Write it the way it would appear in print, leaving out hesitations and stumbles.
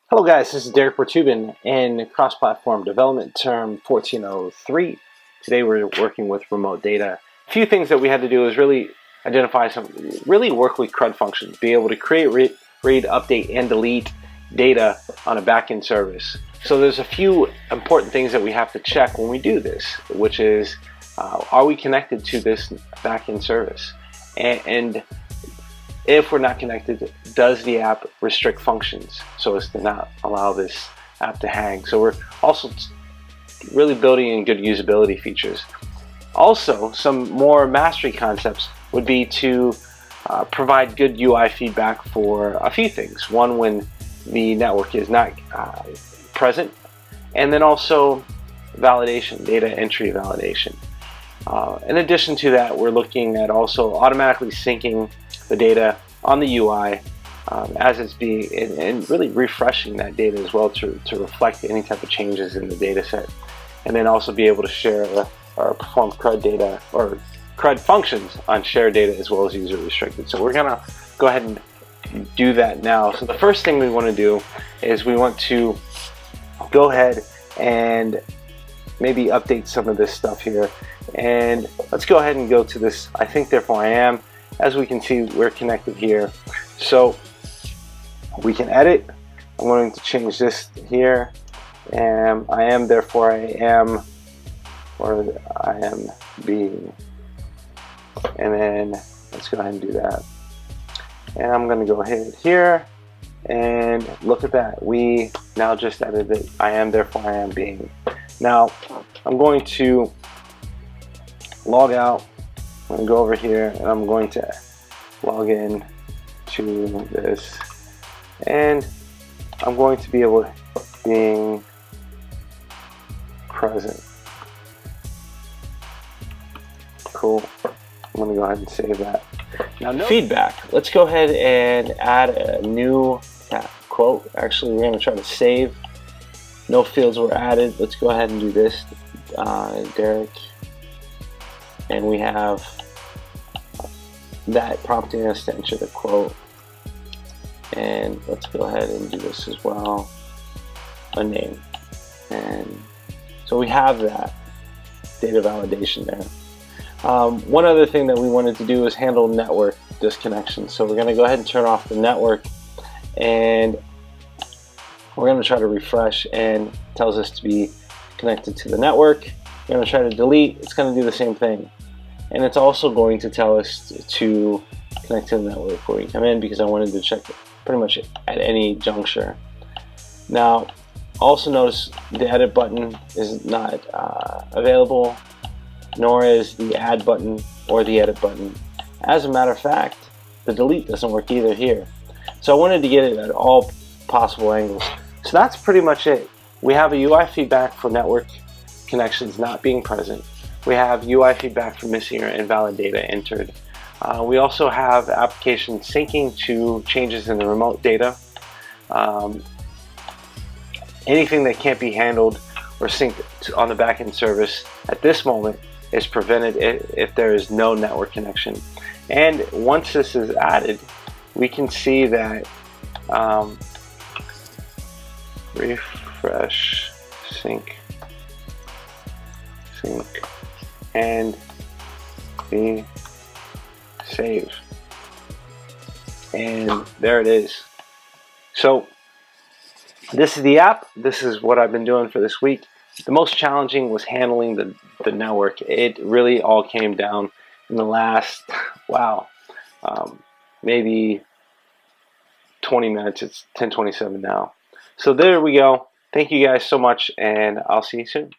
Hello guys, this is Derek Bertubin in Cross-Platform Development Term 1403. Today we're working with remote data. A few things that we had to do is really work with CRUD functions, be able to create, read, update, and delete data on a backend service. So there's a few important things that we have to check when we do this, which is, are we connected to this backend service? And if we're not connected, does the app restrict functions so as to not allow this app to hang? So we're also really building in good usability features. Also, some more mastery concepts would be to provide good UI feedback for a few things. One, when the network is not present, and then also validation, data entry validation. In addition to that, we're looking at also automatically syncing the data on the UI as it's being, and really refreshing that data as well to reflect any type of changes in the data set, and then also be able to share or perform CRUD data or CRUD functions on shared data as well as user restricted. So we're gonna go ahead and do that now. So the first thing we want to do is we want to go ahead and maybe update some of this stuff here, and let's go ahead and go to this I think therefore I am. As we can see, we're connected here, so we can edit. I'm going to change this here, and I am therefore I am, or I am being, and then let's go ahead and do that. And I'm going to go ahead here and look at that. We now just edited I am therefore I am being. Now I'm going to log out. I'm going to go over here and I'm going to log in to this, and I'm going to be able to being present. Cool. I'm going to go ahead and save that. Now, feedback. Let's go ahead and add a new quote. Actually, we're going to try to save. No fields were added. Let's go ahead and do this, Derek. And we have that prompting us to enter the quote. And let's go ahead and do this as well, a name. And so we have that data validation there. One other thing that we wanted to do is handle network disconnection. So we're going to go ahead and turn off the network, and we're going to try to refresh, and it tells us to be connected to the network. We're going to try to delete. It's going to do the same thing. And it's also going to tell us to connect to the network before we come in, because I wanted to check pretty much at any juncture. Now, also notice the edit button is not available, nor is the add button or the edit button. As a matter of fact, the delete doesn't work either here. So I wanted to get it at all possible angles. So that's pretty much it. We have a UI feedback for network connections not being present. We have UI feedback for missing or invalid data entered. We also have application syncing to changes in the remote data. Anything that can't be handled or synced on the backend service at this moment is prevented if there is no network connection. And once this is added, we can see that refresh, sync, and the save, and there it is. So this is the app. This is what I've been doing for this week. The most challenging was handling the network. It really all came down in the last, maybe 20 minutes. It's 10:27 now. So there we go. Thank you guys so much, and I'll see you soon.